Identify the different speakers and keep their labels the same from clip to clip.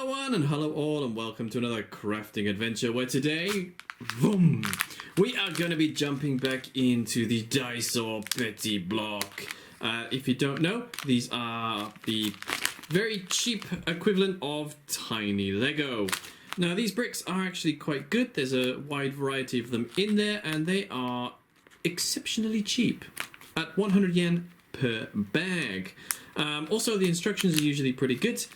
Speaker 1: Hello one and hello all and welcome to another crafting adventure where today, boom, we are going to be jumping back into the DAISO Petit block. If you don't know, these are the very cheap equivalent of tiny Lego. Now these bricks are actually quite good. There's a wide variety of them in there and they are exceptionally cheap at 100 yen per bag. Also the instructions are usually pretty good.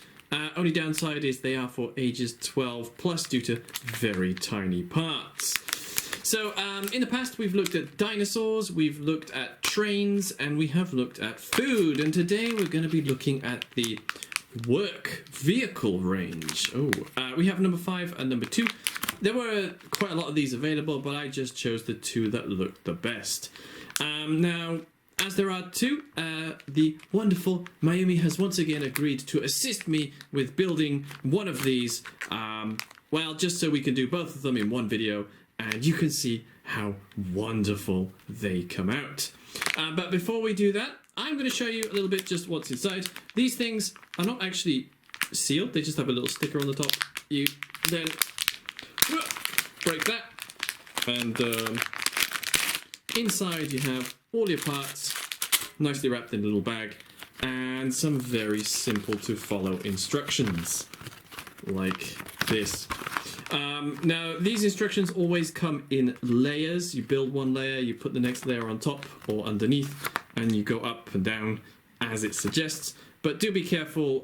Speaker 1: Only downside is they are for ages 12 plus due to very tiny parts. So in the past we've looked at dinosaurs, we've looked at trains, and we have looked at food. And today we're going to be looking at the work vehicle range. We have number 5 and number 2. There were quite a lot of these available, but I just chose the 2 that looked the best. Now, as there are 2, the wonderful Mayumi has once again agreed to assist me with building one of these, well, just so we can do both of them in one video, and you can see how wonderful they come out. But before we do that, I'm going to show you a little bit just what's inside. These things are not actually sealed, they just have a little sticker on the top. You then break that, and inside you have all your parts nicely wrapped in a little bag and some very simple to follow instructions like this. Now these instructions always come in layers. You build one layer, you put the next layer on top or underneath, and you go up and down as it suggests, but do be careful.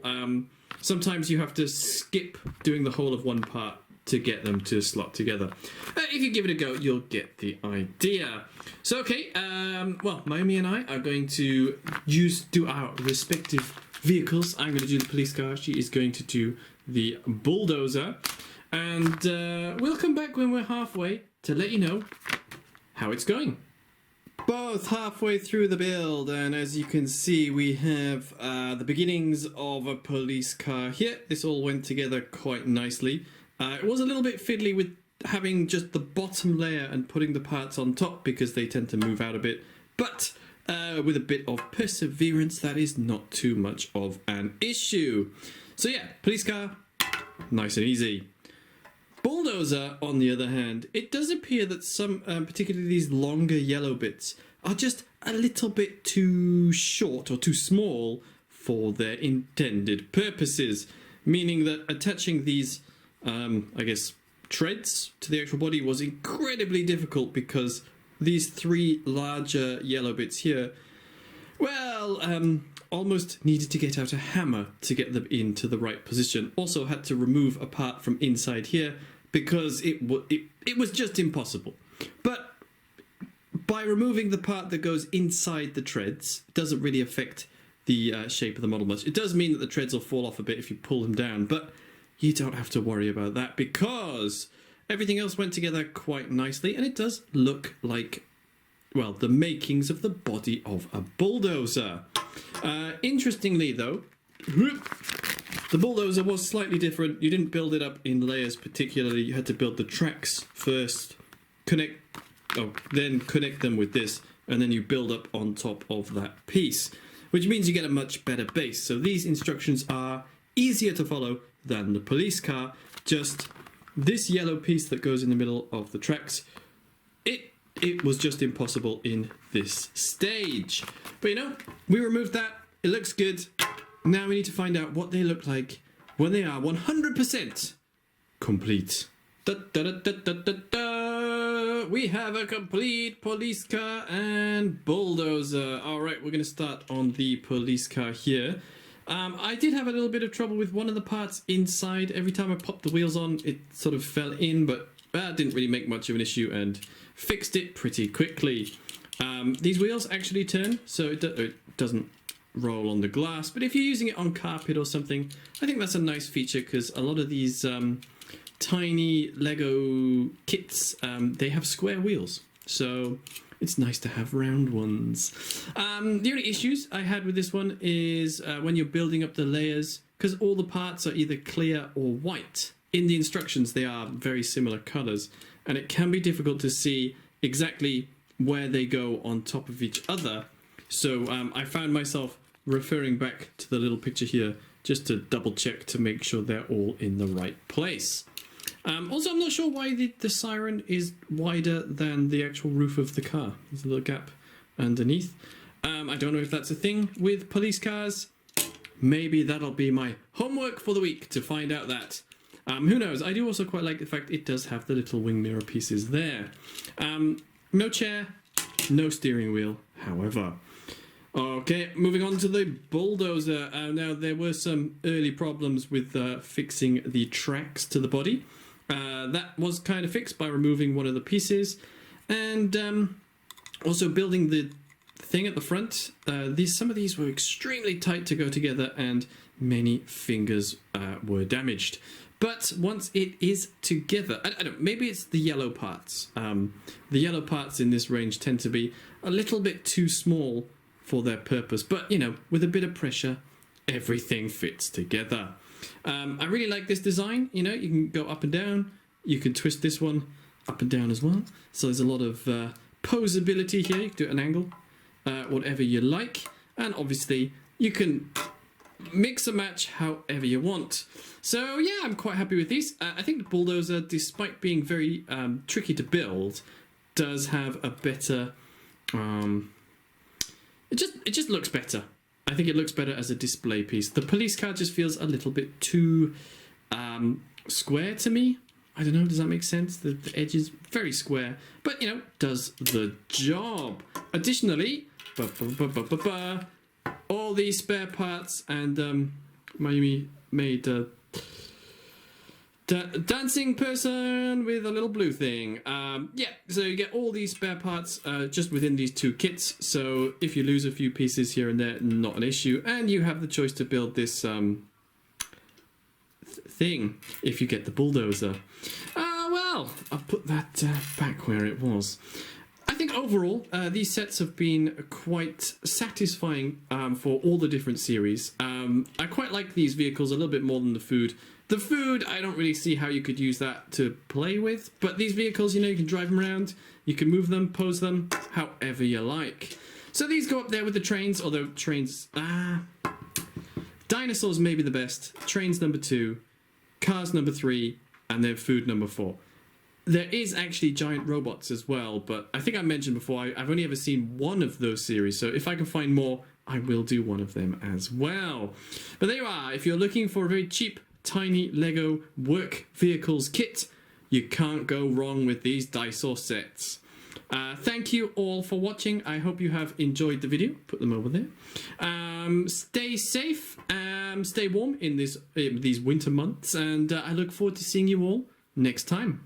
Speaker 1: Sometimes you have to skip doing the whole of one part to get them to slot together. If you give it a go, you'll get the idea. So okay, well, Mayumi and I are going to do our respective vehicles. I'm going to do the police car, she is going to do the bulldozer, and we'll come back when we're halfway to let you know how it's going. Both halfway through the build, and as you can see we have the beginnings of a police car here. This all went together quite nicely. It was a little bit fiddly with having just the bottom layer and putting the parts on top because they tend to move out a bit, but with a bit of perseverance that is not too much of an issue. So yeah, police car, nice and easy. Bulldozer, on the other hand, it does appear that some, particularly these longer yellow bits, are just a little bit too short or too small for their intended purposes, meaning that attaching these I guess treads to the actual body was incredibly difficult because these 3 larger yellow bits here, well, almost needed to get out a hammer to get them into the right position. Also had to remove a part from inside here because it was just impossible. But by removing the part that goes inside the treads, it doesn't really affect the shape of the model much. It does mean that the treads will fall off a bit if you pull them down, but you don't have to worry about that because everything else went together quite nicely and it does look like, well, the makings of the body of a bulldozer. Interestingly though, the bulldozer was slightly different. You didn't build it up in layers particularly, you had to build the tracks first, then connect them with this, and then you build up on top of that piece, which means you get a much better base. So these instructions are easier to follow than the police car. Just this yellow piece that goes in the middle of the tracks, it was just impossible in this stage. But you know, we removed that, it looks good. Now we need to find out what they look like when they are 100% complete. We have a complete police car and bulldozer. Alright, we're going to start on the police car here. I did have a little bit of trouble with one of the parts inside. Every time I popped the wheels on, it sort of fell in, but that didn't really make much of an issue and fixed it pretty quickly. These wheels actually turn, so it doesn't roll on the glass, but if you're using it on carpet or something, I think that's a nice feature because a lot of these tiny Lego kits, they have square wheels, so it's nice to have round ones. The only issues I had with this one is when you're building up the layers, because all the parts are either clear or white. In the instructions they are very similar colours, and it can be difficult to see exactly where they go on top of each other. So I found myself referring back to the little picture here just to double check to make sure they're all in the right place. Also, I'm not sure why the siren is wider than the actual roof of the car. There's a little gap underneath. I don't know if that's a thing with police cars. Maybe that'll be my homework for the week to find out that. Who knows? I do also quite like the fact it does have the little wing mirror pieces there. No chair, no steering wheel, however. Okay, moving on to the Bulldozer. Now, there were some early problems with fixing the tracks to the body. That was kind of fixed by removing one of the pieces. And also building the thing at the front. Some of these were extremely tight to go together and many fingers were damaged. But once it is together, I don't know, maybe it's the yellow parts. The yellow parts in this range tend to be a little bit too small for their purpose. But, you know, with a bit of pressure, everything fits together. I really like this design. You know, you can go up and down. You can twist this one up and down as well. So there's a lot of posability here. You can do it at an angle, whatever you like. And obviously, you can mix and match however you want. So yeah, I'm quite happy with these. I think the Bulldozer, despite being very tricky to build, does have a better... It just looks better. I think it looks better as a display piece. The police car just feels a little bit too square to me. I don't know, does that make sense? The edge is very square, but, you know, does the job. Additionally, all these spare parts and Miami made a dancing person with a little blue thing. Yeah, so you get all these spare parts just within these two kits. So if you lose a few pieces here and there, not an issue. And you have the choice to build this thing if you get the Bulldozer. Well, I'll put that back where it was. I think overall, these sets have been quite satisfying for all the different series. I quite like these vehicles a little bit more than the food. The food, I don't really see how you could use that to play with. But these vehicles, you know, you can drive them around. You can move them, pose them, however you like. So these go up there with the trains, although trains... dinosaurs may be the best. Trains number 2. Cars number 3. And then food number 4. There is actually giant robots as well, but I think I mentioned before, I've only ever seen one of those series, so if I can find more, I will do one of them as well. But there you are. If you're looking for a very cheap, tiny Lego work vehicles kit, you can't go wrong with these DAISO sets. Thank you all for watching. I hope you have enjoyed the video. Put them over there. Stay safe, stay warm in these winter months, and I look forward to seeing you all next time.